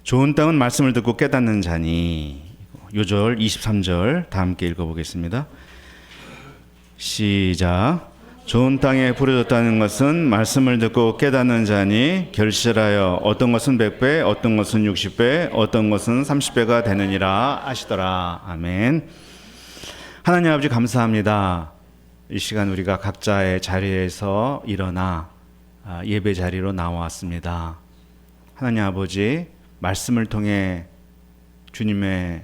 좋은 땅은 말씀을 듣고 깨닫는 자니. 요절 23절 다 함께 읽어보겠습니다. 시작. 좋은 땅에 부려졌다는 것은 말씀을 듣고 깨닫는 자니 결실하여 어떤 것은 100배, 어떤 것은 60배, 어떤 것은 30배가 되느니라 하시더라. 아멘. 하나님 아버지 감사합니다. 이 시간 우리가 각자의 자리에서 일어나 예배 자리로 나왔습니다. 하나님 아버지 말씀을 통해 주님의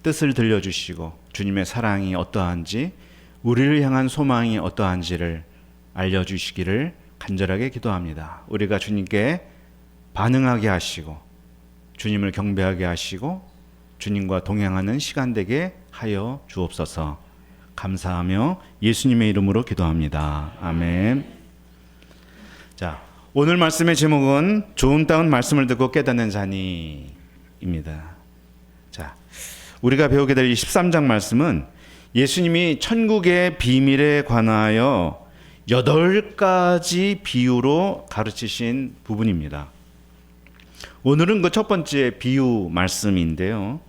뜻을 들려주시고 주님의 사랑이 어떠한지, 우리를 향한 소망이 어떠한지를 알려주시기를 간절하게 기도합니다. 우리가 주님께 반응하게 하시고 주님을 경배하게 하시고 주님과 동행하는 시간 되게 하여 주옵소서. 감사하며 예수님의 이름으로 기도합니다. 아멘. 자, 오늘 말씀의 제목은 좋은 땅은 말씀을 듣고 깨닫는 자니입니다. 자, 우리가 배우게 될 13장 말씀은 예수님이 천국의 비밀에 관하여 8가지 비유로 가르치신 부분입니다. 오늘은 그 첫 번째 비유 말씀인데요.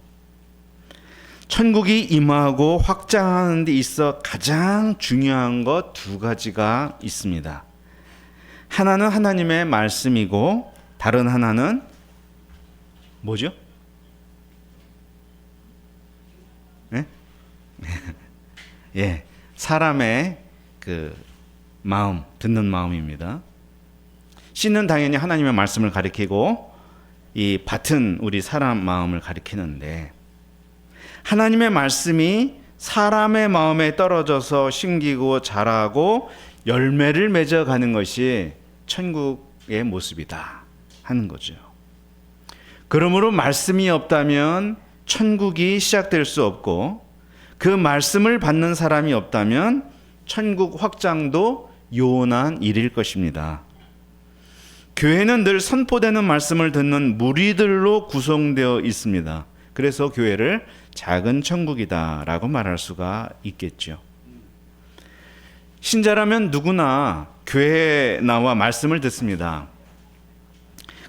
천국이 임하고 확장하는 데 있어 가장 중요한 것 2가지가 있습니다. 하나는 하나님의 말씀이고 다른 하나는 뭐죠? 네? 예, 사람의 그 마음, 듣는 마음입니다. 씨는 당연히 하나님의 말씀을 가리키고 이 밭은 우리 사람 마음을 가리키는데, 하나님의 말씀이 사람의 마음에 떨어져서 심기고 자라고 열매를 맺어가는 것이 천국의 모습이다 하는 거죠. 그러므로 말씀이 없다면 천국이 시작될 수 없고, 그 말씀을 받는 사람이 없다면 천국 확장도 요원한 일일 것입니다. 교회는 늘 선포되는 말씀을 듣는 무리들로 구성되어 있습니다. 그래서 교회를 작은 천국이다라고 말할 수가 있겠죠. 신자라면 누구나 교회에 나와 말씀을 듣습니다.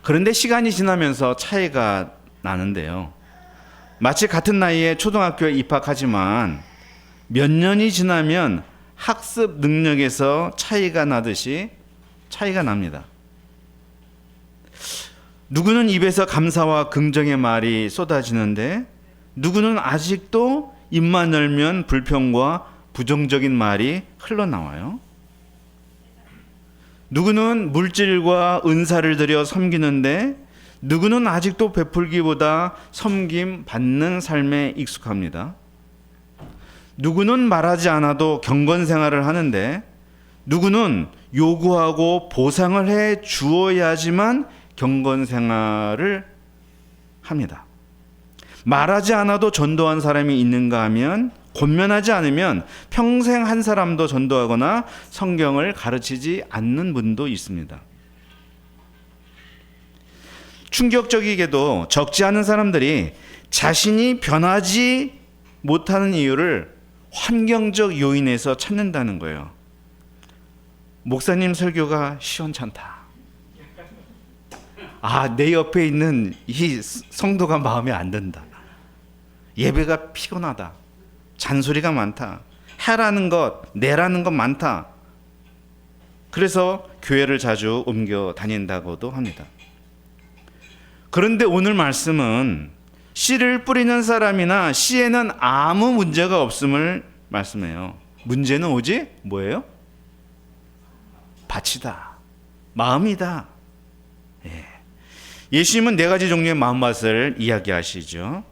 그런데 시간이 지나면서 차이가 나는데요. 마치 같은 나이에 초등학교에 입학하지만 몇 년이 지나면 학습 능력에서 차이가 나듯이 차이가 납니다. 누구는 입에서 감사와 긍정의 말이 쏟아지는데, 누구는 아직도 입만 열면 불평과 부정적인 말이 흘러나와요. 누구는 물질과 은사를 들여 섬기는데, 누구는 아직도 베풀기보다 섬김 받는 삶에 익숙합니다. 누구는 말하지 않아도 경건 생활을 하는데, 누구는 요구하고 보상을 해 주어야지만 경건 생활을 합니다. 말하지 않아도 전도한 사람이 있는가 하면, 권면하지 않으면 평생 한 사람도 전도하거나 성경을 가르치지 않는 분도 있습니다. 충격적이게도 적지 않은 사람들이 자신이 변하지 못하는 이유를 환경적 요인에서 찾는다는 거예요. 목사님 설교가 시원찮다. 내 옆에 있는 이 성도가 마음에 안 든다. 예배가 피곤하다. 잔소리가 많다. 해라는 것, 내라는 것 많다. 그래서 교회를 자주 옮겨 다닌다고도 합니다. 그런데 오늘 말씀은 씨를 뿌리는 사람이나 씨에는 아무 문제가 없음을 말씀해요. 문제는 오직 뭐예요? 밭이다. 마음이다. 예수님은 4가지 종류의 마음밭을 이야기하시죠.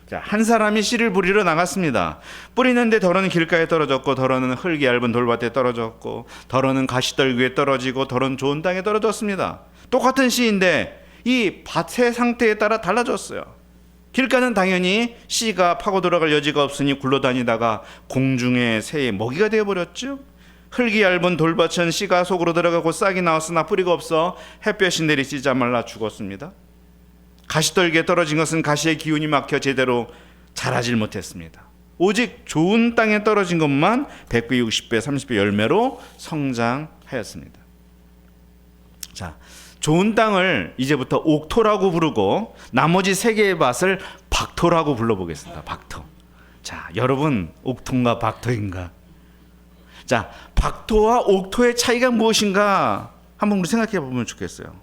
자, 한 사람이 씨를 뿌리러 나갔습니다. 뿌리는데 덜어는 길가에 떨어졌고, 덜어는 흙이 얇은 돌밭에 떨어졌고, 덜어는 가시떨 위에 떨어지고, 덜어는 좋은 땅에 떨어졌습니다. 똑같은 씨인데 이 밭의 상태에 따라 달라졌어요. 길가는 당연히 씨가 파고 들어갈 여지가 없으니 굴러다니다가 공중의 새의 먹이가 되어버렸죠. 흙이 얇은 돌밭은 씨가 속으로 들어가고 싹이 나왔으나 뿌리가 없어 햇볕이 내리쬐자 말라 죽었습니다. 가시떨기에 떨어진 것은 가시의 기운이 막혀 제대로 자라질 못했습니다. 오직 좋은 땅에 떨어진 것만 100배, 60배, 30배 열매로 성장하였습니다. 자, 좋은 땅을 이제부터 옥토라고 부르고 나머지 세 개의 밭을 박토라고 불러보겠습니다. 박토. 자, 여러분 옥토인가 박토인가? 자, 박토와 옥토의 차이가 무엇인가 한번 우리 생각해 보면 좋겠어요.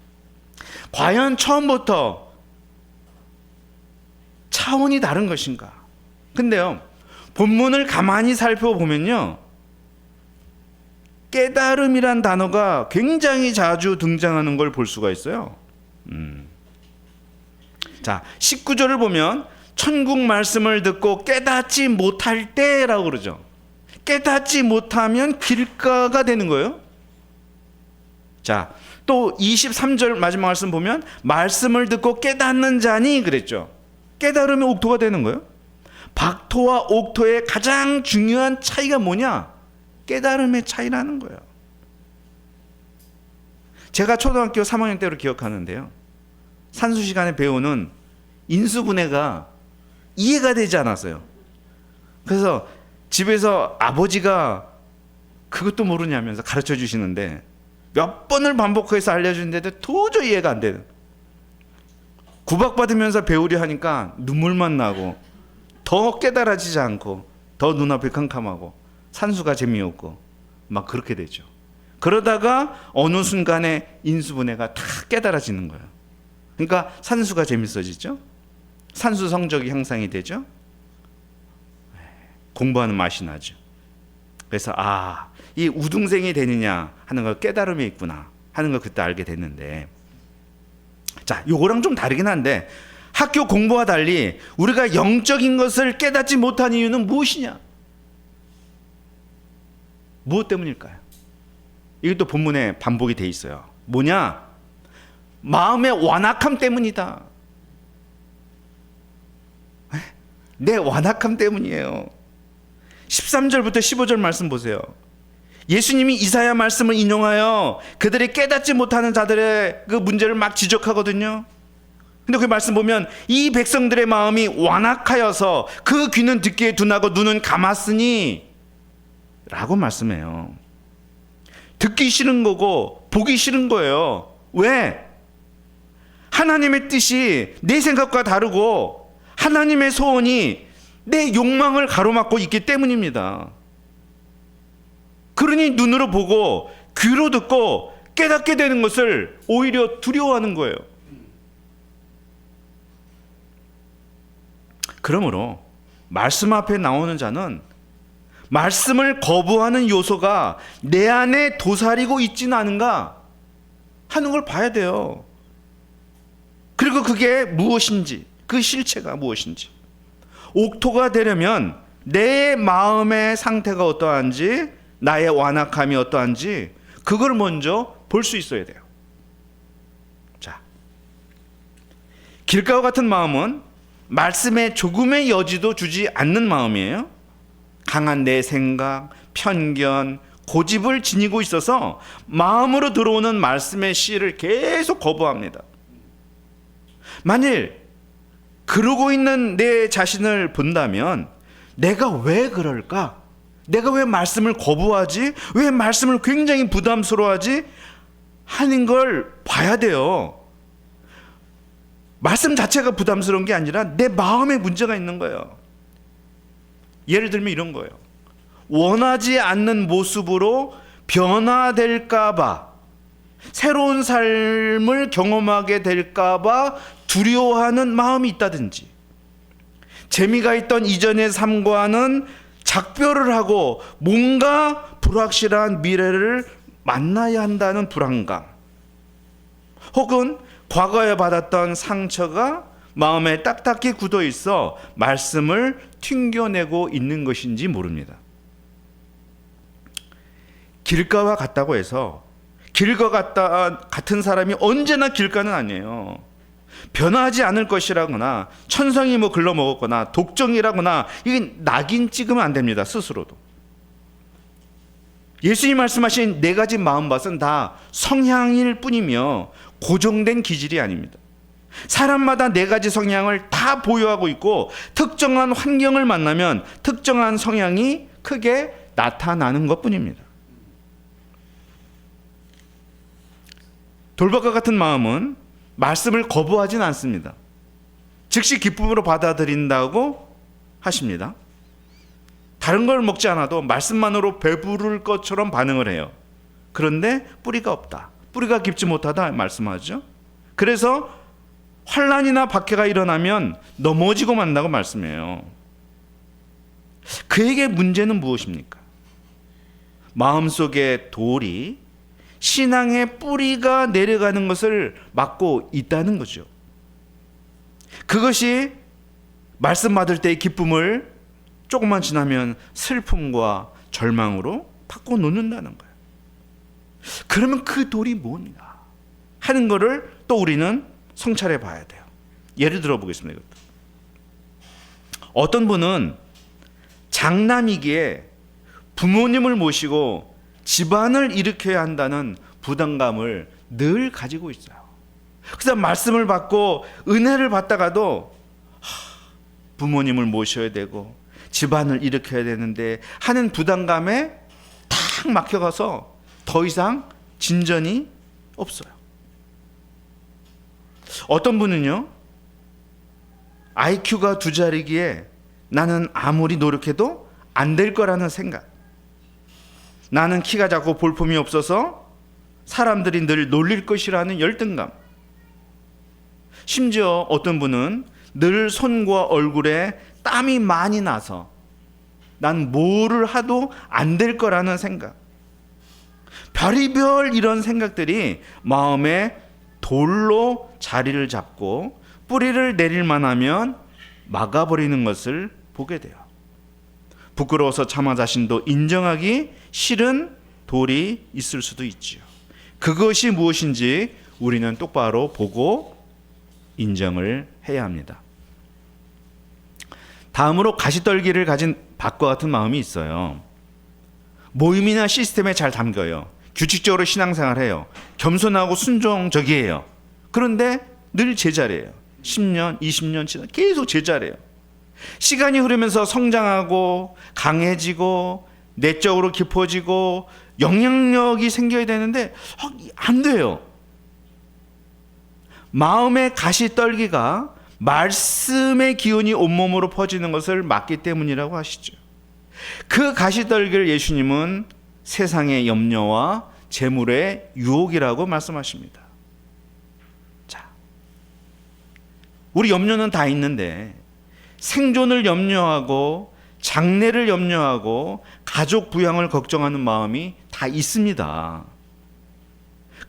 과연 처음부터 차원이 다른 것인가? 근데요, 본문을 가만히 살펴보면요, 깨달음이란 단어가 굉장히 자주 등장하는 걸 볼 수가 있어요. 자, 19절을 보면 천국 말씀을 듣고 깨닫지 못할 때라고 그러죠. 깨닫지 못하면 길가가 되는 거예요. 자, 또 23절 마지막 말씀 보면 말씀을 듣고 깨닫는 자니 그랬죠. 깨달으면 옥토가 되는 거예요. 박토와 옥토의 가장 중요한 차이가 뭐냐? 깨달음의 차이라는 거예요. 제가 초등학교 3학년 때로 기억하는데요, 산수 시간에 배우는 인수분해가 이해가 되지 않았어요. 그래서 집에서 아버지가 그것도 모르냐면서 가르쳐 주시는데 몇 번을 반복해서 알려주는데도 도저히 이해가 안 되는, 구박받으면서 배우려 하니까 눈물만 나고 더 깨달아지지 않고 더 눈앞이 캄캄하고 산수가 재미없고 막 그렇게 되죠. 그러다가 어느 순간에 인수분해가 다 깨달아지는 거예요. 그러니까 산수가 재밌어지죠. 산수 성적이 향상이 되죠. 공부하는 맛이 나죠. 그래서 이 우등생이 되느냐 하는 걸 깨달음이 있구나 하는 걸 그때 알게 됐는데, 자, 요거랑 좀 다르긴 한데 학교 공부와 달리 우리가 영적인 것을 깨닫지 못한 이유는 무엇이냐? 무엇 때문일까요? 이것도 본문에 반복이 돼 있어요. 뭐냐? 마음의 완악함 때문이다. 내 완악함 때문이에요. 13절부터 15절 말씀 보세요. 예수님이 이사야 말씀을 인용하여 그들이 깨닫지 못하는 자들의 그 문제를 막 지적하거든요. 근데 그 말씀 보면 이 백성들의 마음이 완악하여서 그 귀는 듣기에 둔하고 눈은 감았으니 라고 말씀해요. 듣기 싫은 거고 보기 싫은 거예요. 왜? 하나님의 뜻이 내 생각과 다르고 하나님의 소원이 내 욕망을 가로막고 있기 때문입니다. 그러니 눈으로 보고 귀로 듣고 깨닫게 되는 것을 오히려 두려워하는 거예요. 그러므로 말씀 앞에 나오는 자는 말씀을 거부하는 요소가 내 안에 도사리고 있지는 않은가 하는 걸 봐야 돼요. 그리고 그게 무엇인지, 그 실체가 무엇인지. 옥토가 되려면 내 마음의 상태가 어떠한지, 나의 완악함이 어떠한지 그걸 먼저 볼 수 있어야 돼요. 자, 길가와 같은 마음은 말씀에 조금의 여지도 주지 않는 마음이에요. 강한 내 생각, 편견, 고집을 지니고 있어서 마음으로 들어오는 말씀의 씨를 계속 거부합니다. 만일 그러고 있는 내 자신을 본다면 내가 왜 그럴까? 내가 왜 말씀을 거부하지? 왜 말씀을 굉장히 부담스러워하지? 하는 걸 봐야 돼요. 말씀 자체가 부담스러운 게 아니라 내 마음에 문제가 있는 거예요. 예를 들면 이런 거예요. 원하지 않는 모습으로 변화될까 봐, 새로운 삶을 경험하게 될까 봐 두려워하는 마음이 있다든지, 재미가 있던 이전의 삶과는 작별을 하고 뭔가 불확실한 미래를 만나야 한다는 불안감, 혹은 과거에 받았던 상처가 마음에 딱딱히 굳어 있어 말씀을 튕겨내고 있는 것인지 모릅니다. 길가와 같다고 해서 길가 같은 사람이 언제나 길가는 아니에요. 변하지 않을 것이라거나 천성이 글러먹었거나 독정이라거나 이게 낙인 찍으면 안 됩니다. 스스로도. 예수님 말씀하신 네 가지 마음밭은 다 성향일 뿐이며 고정된 기질이 아닙니다. 사람마다 네 가지 성향을 다 보유하고 있고 특정한 환경을 만나면 특정한 성향이 크게 나타나는 것뿐입니다. 돌밭과 같은 마음은 말씀을 거부하진 않습니다. 즉시 기쁨으로 받아들인다고 하십니다. 다른 걸 먹지 않아도 말씀만으로 배부를 것처럼 반응을 해요. 그런데 뿌리가 없다, 뿌리가 깊지 못하다 말씀하죠. 그래서 환난이나 박해가 일어나면 넘어지고 만다고 말씀해요. 그에게 문제는 무엇입니까? 마음속에 돌이 신앙의 뿌리가 내려가는 것을 막고 있다는 거죠. 그것이 말씀 받을 때의 기쁨을 조금만 지나면 슬픔과 절망으로 바꿔 놓는다는 거예요. 그러면 그 돌이 뭔가 하는 거를 또 우리는 성찰해 봐야 돼요. 예를 들어 보겠습니다. 어떤 분은 장남이기에 부모님을 모시고 집안을 일으켜야 한다는 부담감을 늘 가지고 있어요. 그래서 말씀을 받고 은혜를 받다가도 부모님을 모셔야 되고 집안을 일으켜야 되는데 하는 부담감에 탁 막혀가서 더 이상 진전이 없어요. 어떤 분은요, IQ가 2자리기에 나는 아무리 노력해도 안 될 거라는 생각, 나는 키가 작고 볼품이 없어서 사람들이 늘 놀릴 것이라는 열등감, 심지어 어떤 분은 늘 손과 얼굴에 땀이 많이 나서 난 뭐를 하도 안 될 거라는 생각, 별의별 이런 생각들이 마음에 돌로 자리를 잡고 뿌리를 내릴만 하면 막아버리는 것을 보게 돼요. 부끄러워서 차마 자신도 인정하기 싫은 돌이 있을 수도 있지요. 그것이 무엇인지 우리는 똑바로 보고 인정을 해야 합니다. 다음으로 가시떨기를 가진 밭과 같은 마음이 있어요. 모임이나 시스템에 잘 담겨요. 규칙적으로 신앙생활해요. 겸손하고 순종적이에요. 그런데 늘 제자리예요. 10년, 20년 지나 계속 제자리예요. 시간이 흐르면서 성장하고 강해지고 내적으로 깊어지고 영향력이 생겨야 되는데 안 돼요. 마음의 가시떨기가 말씀의 기운이 온몸으로 퍼지는 것을 막기 때문이라고 하시죠. 그 가시떨기를 예수님은 세상의 염려와 재물의 유혹이라고 말씀하십니다. 자, 우리 염려는 다 있는데 생존을 염려하고 장래를 염려하고 가족 부양을 걱정하는 마음이 다 있습니다.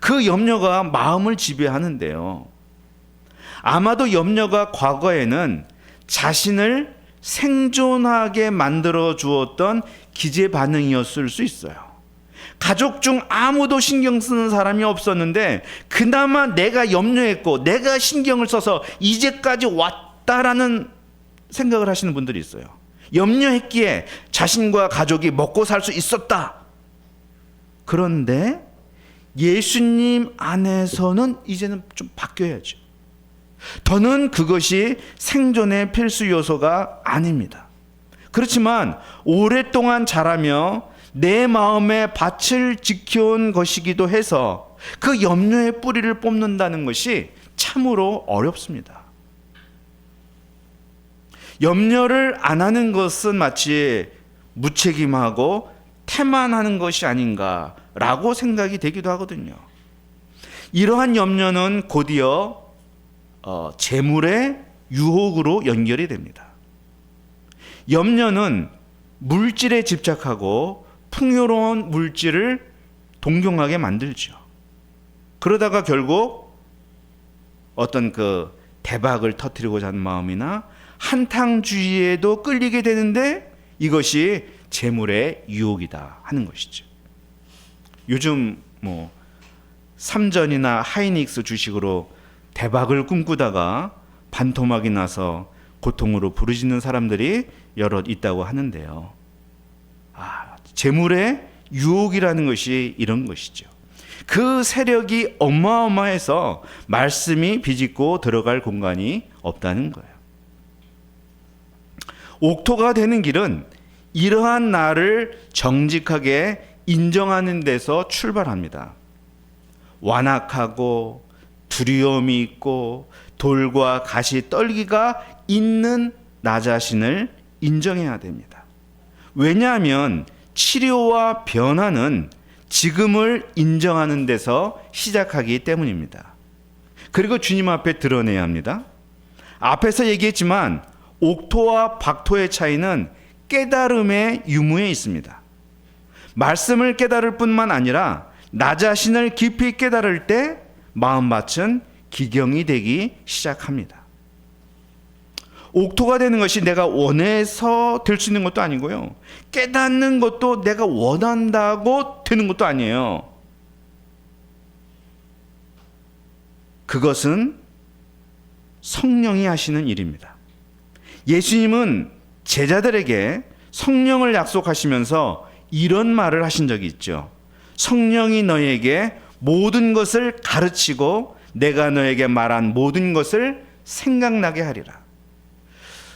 그 염려가 마음을 지배하는데요. 아마도 염려가 과거에는 자신을 생존하게 만들어 주었던 기제 반응이었을 수 있어요. 가족 중 아무도 신경 쓰는 사람이 없었는데 그나마 내가 염려했고 내가 신경을 써서 이제까지 왔다라는 생각을 하시는 분들이 있어요. 염려했기에 자신과 가족이 먹고 살 수 있었다. 그런데 예수님 안에서는 이제는 좀 바뀌어야죠. 더는 그것이 생존의 필수 요소가 아닙니다. 그렇지만 오랫동안 자라며 내 마음의 밭을 지켜온 것이기도 해서 그 염려의 뿌리를 뽑는다는 것이 참으로 어렵습니다. 염려를 안 하는 것은 마치 무책임하고 태만하는 것이 아닌가라고 생각이 되기도 하거든요. 이러한 염려는 곧이어 재물의 유혹으로 연결이 됩니다. 염려는 물질에 집착하고 풍요로운 물질을 동경하게 만들죠. 그러다가 결국 어떤 그 대박을 터뜨리고자 하는 마음이나 한탕주의에도 끌리게 되는데 이것이 재물의 유혹이다 하는 것이죠. 요즘 삼전이나 하이닉스 주식으로 대박을 꿈꾸다가 반토막이 나서 고통으로 부르짖는 사람들이 여럿 있다고 하는데요. 재물의 유혹이라는 것이 이런 것이죠. 그 세력이 어마어마해서 말씀이 비집고 들어갈 공간이 없다는 거예요. 옥토가 되는 길은 이러한 나를 정직하게 인정하는 데서 출발합니다. 완악하고 두려움이 있고 돌과 가시 떨기가 있는 나 자신을 인정해야 됩니다. 왜냐하면 치료와 변화는 지금을 인정하는 데서 시작하기 때문입니다. 그리고 주님 앞에 드러내야 합니다. 앞에서 얘기했지만 옥토와 박토의 차이는 깨달음의 유무에 있습니다. 말씀을 깨달을 뿐만 아니라 나 자신을 깊이 깨달을 때 마음밭은 기경이 되기 시작합니다. 옥토가 되는 것이 내가 원해서 될 수 있는 것도 아니고요. 깨닫는 것도 내가 원한다고 되는 것도 아니에요. 그것은 성령이 하시는 일입니다. 예수님은 제자들에게 성령을 약속하시면서 이런 말을 하신 적이 있죠. 성령이 너에게 모든 것을 가르치고 내가 너에게 말한 모든 것을 생각나게 하리라.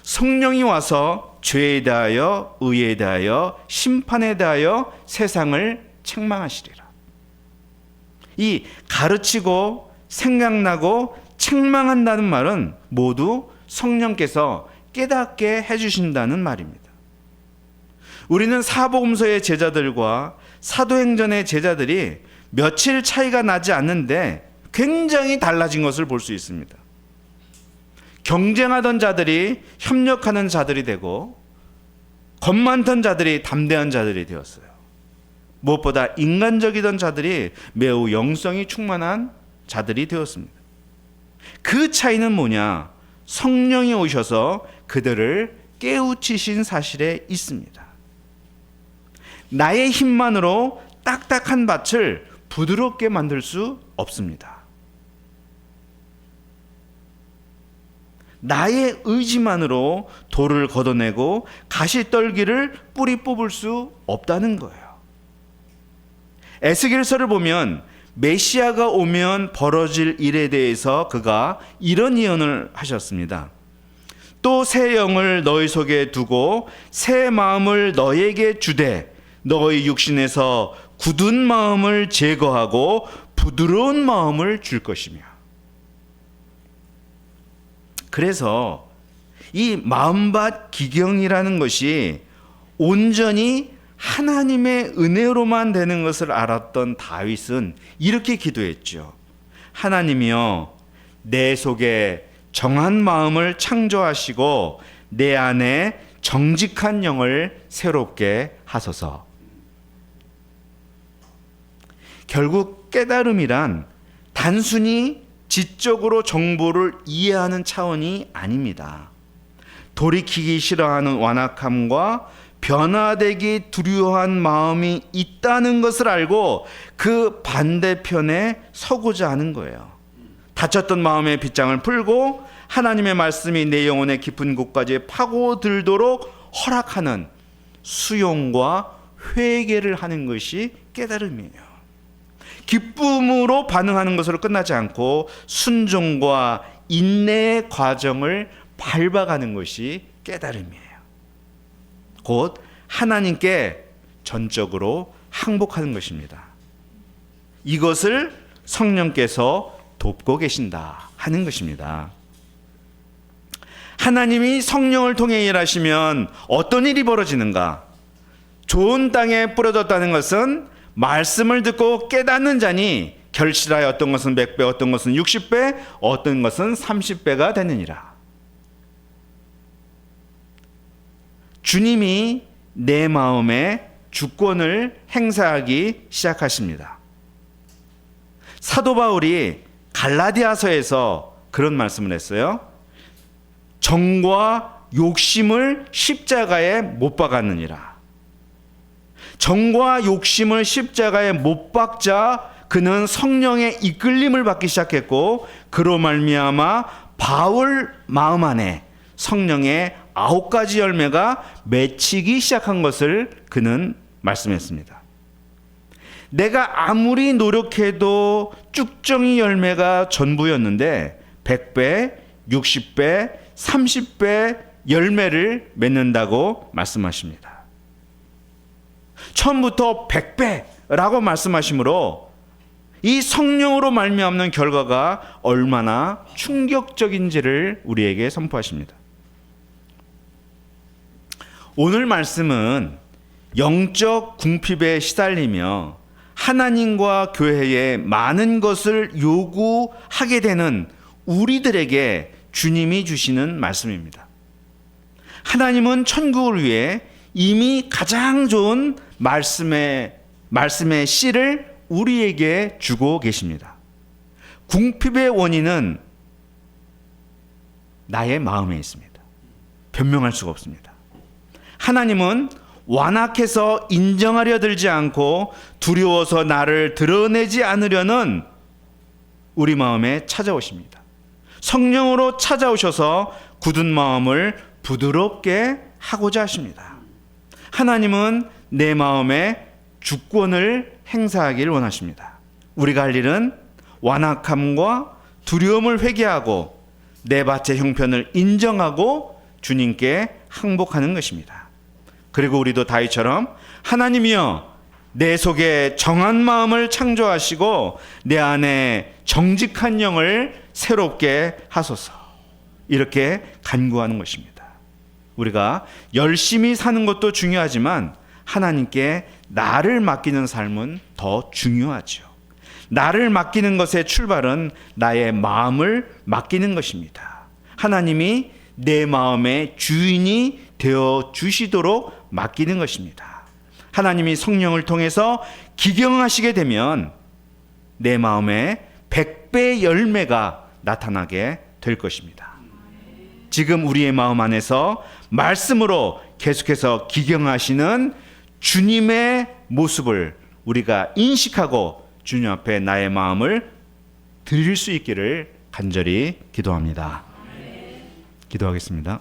성령이 와서 죄에 대하여, 의에 대하여, 심판에 대하여 세상을 책망하시리라. 이 가르치고 생각나고 책망한다는 말은 모두 성령께서 깨닫게 해주신다는 말입니다. 우리는 사복음서의 제자들과 사도행전의 제자들이 며칠 차이가 나지 않는데 굉장히 달라진 것을 볼 수 있습니다. 경쟁하던 자들이 협력하는 자들이 되고 겁 많던 자들이 담대한 자들이 되었어요. 무엇보다 인간적이던 자들이 매우 영성이 충만한 자들이 되었습니다. 그 차이는 뭐냐? 성령이 오셔서 그들을 깨우치신 사실에 있습니다. 나의 힘만으로 딱딱한 밭을 부드럽게 만들 수 없습니다. 나의 의지만으로 돌을 걷어내고 가시떨기를 뿌리 뽑을 수 없다는 거예요. 에스겔서를 보면 메시아가 오면 벌어질 일에 대해서 그가 이런 예언을 하셨습니다. 또 새 영을 너희 속에 두고 새 마음을 너에게 주되 너희 육신에서 굳은 마음을 제거하고 부드러운 마음을 줄 것이며. 그래서 이 마음밭 기경이라는 것이 온전히 하나님의 은혜로만 되는 것을 알았던 다윗은 이렇게 기도했죠. 하나님이여, 내 속에 정한 마음을 창조하시고 내 안에 정직한 영을 새롭게 하소서. 결국 깨달음이란 단순히 지적으로 정보를 이해하는 차원이 아닙니다. 돌이키기 싫어하는 완악함과 변화되기 두려워한 마음이 있다는 것을 알고 그 반대편에 서고자 하는 거예요. 다쳤던 마음의 빗장을 풀고 하나님의 말씀이 내 영혼의 깊은 곳까지 파고들도록 허락하는 수용과 회개를 하는 것이 깨달음이에요. 기쁨으로 반응하는 것으로 끝나지 않고 순종과 인내의 과정을 밟아가는 것이 깨달음이에요. 곧 하나님께 전적으로 항복하는 것입니다. 이것을 성령께서 돕고 계신다 하는 것입니다. 하나님이 성령을 통해 일하시면 어떤 일이 벌어지는가? 좋은 땅에 뿌려졌다는 것은 말씀을 듣고 깨닫는 자니 결실하여 어떤 것은 100배, 어떤 것은 60배, 어떤 것은 30배가 되느니라. 주님이 내 마음에 주권을 행사하기 시작하십니다. 사도 바울이 갈라디아서에서 그런 말씀을 했어요. 정과 욕심을 십자가에 못 박았느니라. 정과 욕심을 십자가에 못 박자 그는 성령의 이끌림을 받기 시작했고 그로 말미암아 바울 마음 안에 성령의 9가지 열매가 맺히기 시작한 것을 그는 말씀했습니다. 내가 아무리 노력해도 쭉정이 열매가 전부였는데 100배, 60배, 30배 열매를 맺는다고 말씀하십니다. 처음부터 100배라고 말씀하시므로 이 성령으로 말미암는 결과가 얼마나 충격적인지를 우리에게 선포하십니다. 오늘 말씀은 영적 궁핍에 시달리며 하나님과 교회에 많은 것을 요구하게 되는 우리들에게 주님이 주시는 말씀입니다. 하나님은 천국을 위해 이미 가장 좋은 말씀의 씨를 우리에게 주고 계십니다. 궁핍의 원인은 나의 마음에 있습니다. 변명할 수가 없습니다. 하나님은 완악해서 인정하려 들지 않고 두려워서 나를 드러내지 않으려는 우리 마음에 찾아오십니다. 성령으로 찾아오셔서 굳은 마음을 부드럽게 하고자 하십니다. 하나님은 내 마음에 주권을 행사하기를 원하십니다. 우리가 할 일은 완악함과 두려움을 회개하고 내 밭의 형편을 인정하고 주님께 항복하는 것입니다. 그리고 우리도 다윗처럼 하나님이여 내 속에 정한 마음을 창조하시고 내 안에 정직한 영을 새롭게 하소서, 이렇게 간구하는 것입니다. 우리가 열심히 사는 것도 중요하지만 하나님께 나를 맡기는 삶은 더 중요하죠. 나를 맡기는 것의 출발은 나의 마음을 맡기는 것입니다. 하나님이 내 마음의 주인이 되어 주시도록 맡기는 것입니다. 하나님이 성령을 통해서 기경하시게 되면 내 마음에 100배의 열매가 나타나게 될 것입니다. 지금 우리의 마음 안에서 말씀으로 계속해서 기경하시는 주님의 모습을 우리가 인식하고 주님 앞에 나의 마음을 드릴 수 있기를 간절히 기도합니다. 기도하겠습니다.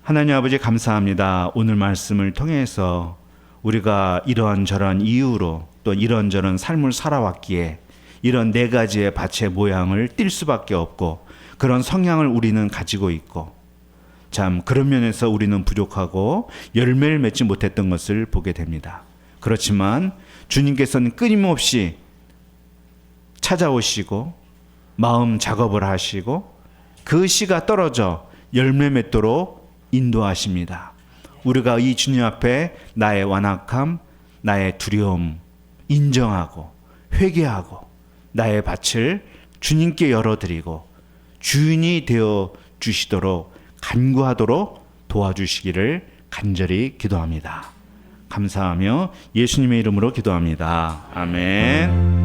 하나님 아버지, 감사합니다. 오늘 말씀을 통해서 우리가 이러한저러한 이유로 또 이런저런 삶을 살아왔기에 이런 네 가지의 밭의 모양을 띌 수밖에 없고 그런 성향을 우리는 가지고 있고, 참 그런 면에서 우리는 부족하고 열매를 맺지 못했던 것을 보게 됩니다. 그렇지만 주님께서는 끊임없이 찾아오시고 마음 작업을 하시고 그 씨가 떨어져 열매 맺도록 인도하십니다. 우리가 이 주님 앞에 나의 완악함, 나의 두려움 인정하고 회개하고 나의 밭을 주님께 열어드리고 주인이 되어 주시도록 간구하도록 도와주시기를 간절히 기도합니다. 감사하며 예수님의 이름으로 기도합니다. 아멘.